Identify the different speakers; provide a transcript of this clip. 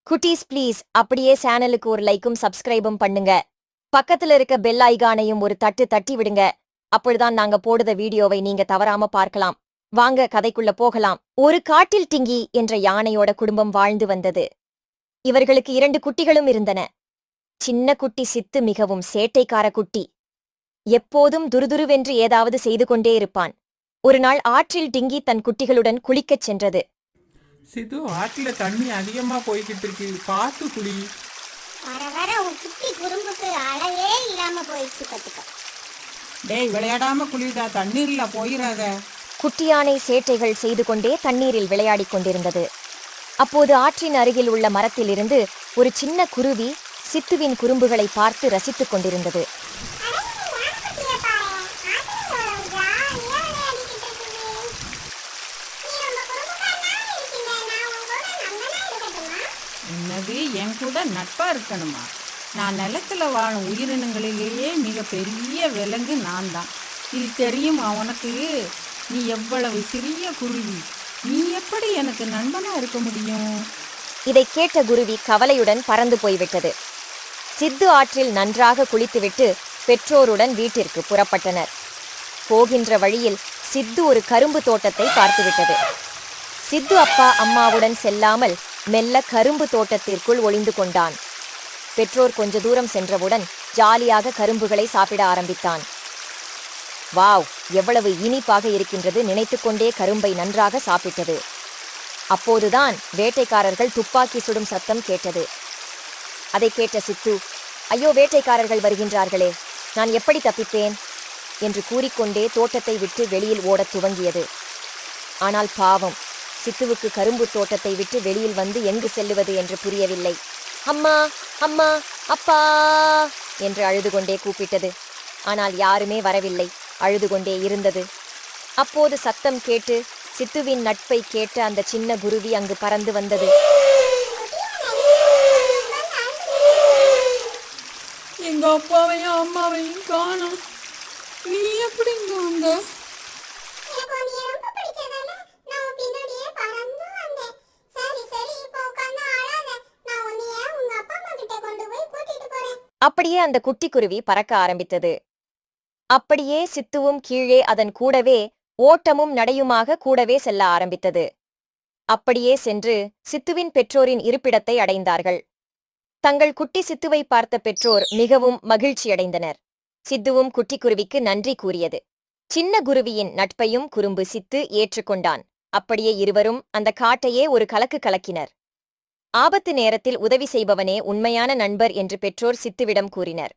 Speaker 1: குட்டீஸ் ப்ளீஸ் அப்படியே சேனலுக்கு ஒரு லைக்கும் சப்ஸ்கிரைபும் பண்ணுங்க. பக்கத்துல இருக்க பெல் ஐகானையும் ஒரு தட்டு தட்டி விடுங்க. அப்பொழுதுதான் நாங்க போடுற வீடியோவை நீங்க தவறாம பார்க்கலாம். வாங்க கதைக்குள்ள போகலாம். ஒரு காட்டில் டிங்கி என்ற யானையோட குடும்பம் வாழ்ந்து வந்தது. இவர்களுக்கு 2 குட்டிகளும் இருந்தன. சின்ன குட்டி சித்து மிகவும் சேட்டைக்கார குட்டி. எப்போதும் துருதுருவென்று ஏதாவது செய்து கொண்டே இருப்பான். ஒரு நாள் ஆற்றில் டிங்கி தன் குட்டிகளுடன் குளிக்கச் சென்றது.
Speaker 2: சிது, ஆற்றுல தண்ணி அதிகமா போய்கிட்டு இருக்கு, பார்த்து குளி.
Speaker 3: வர வர உன் குட்டி குறும்புக்கு அளவே இல்லாம போயிடுச்சு கத்துக்க.
Speaker 4: டேய், விளையாடாம குளிடா, தண்ணீர்ல போயிடாத.
Speaker 1: குட்டி யானை சேட்டைகள் செய்து கொண்டே தண்ணீரில் விளையாடிக் கொண்டிருந்தது. அப்போது ஆற்றின் அருகில் உள்ள மரத்திலிருந்து ஒரு சின்ன குருவி சித்துவின் குறும்புகளை பார்த்து ரசித்துக் கொண்டிருந்தது.
Speaker 4: என்னது, என் கூட நட்பா இருக்கணுமா? நான் நிலத்துல வாழும் உயிரினங்களிலேயே மிக பெரிய விலங்கு நான் தான். இது தெரியுமா உனக்கு? நீ எவ்வளவு சிறிய குருவி, நீ எப்படி எனக்கு நண்பனா இருக்க முடியும்?
Speaker 1: இதை கேட்ட குருவி கவலையுடன் பறந்து போய்விட்டது. சித்து ஆற்றில் நன்றாக குளித்துவிட்டு பெற்றோருடன் வீட்டிற்கு புறப்பட்டனர். போகின்ற வழியில் சித்து ஒரு கரும்பு தோட்டத்தை பார்த்துவிட்டது. சித்து அப்பா அம்மாவுடன் செல்லாமல் மெல்ல கரும்பு தோட்டத்திற்குள் ஒளிந்து கொண்டான். பெற்றோர் கொஞ்ச தூரம் சென்றவுடன் ஜாலியாக கரும்புகளை சாப்பிட ஆரம்பித்தான். வாவ், எவ்வளவு இனிப்பாக இருக்கின்றது! நினைத்துக்கொண்டே கரும்பை நன்றாக சாப்பிட்டது. அப்போதுதான் வேட்டைக்காரர்கள் துப்பாக்கி சுடும் சத்தம் கேட்டது. அதை கேட்ட சித்து, ஐயோ, வேட்டைக்காரர்கள் வருகின்றார்களே, நான் எப்படி தப்பிப்பேன் என்று கூறிக்கொண்டே தோட்டத்தை விட்டு வெளியில் ஓடத் துவங்கியது. ஆனால் பாவம், சித்துவுக்கு கரும்பு தோட்டத்தை விட்டு வெளியில் வந்து எங்கு செல்லுவது என்று புரியவில்லை. அம்மா, அம்மா, அப்பா என்று அழுது கொண்டே கூப்பிட்டது. ஆனால் யாருமே வரவில்லை, அழுது கொண்டே இருந்தது. அப்போது சத்தம் கேட்டு சித்துவின் நட்பை கேட்ட அந்த சின்ன குருவி அங்கு பறந்து வந்தது.
Speaker 4: எங்க அப்பாவையும் அம்மாவையும் காணோம், நீ எப்படி இங்க வந்த?
Speaker 1: அப்படியே அந்த குட்டி குருவி பறக்க ஆரம்பித்தது. அப்படியே சித்துவும் கீழே அதன் கூடவே ஓட்டமும் நடையுமாக கூடவே செல்ல ஆரம்பித்தது. அப்படியே சென்று சித்துவின் பெற்றோரின் இருப்பிடத்தை அடைந்தார்கள். தங்கள் குட்டி சித்துவை பார்த்த பெற்றோர் மிகவும் மகிழ்ச்சியடைந்தனர். சித்துவும் குட்டி குருவிக்கு நன்றி கூறியது. சின்ன குருவியின் நட்பையும் குறும்பு சித்து ஏற்றுக்கொண்டான். அப்படியே இருவரும் அந்த காட்டையே ஒரு கலக்கு கலக்கினர். ஆபத்து நேரத்தில் உதவி செய்பவனே உண்மையான நண்பர் என்று பெற்றோர் சித்துவிடம் கூறினர்.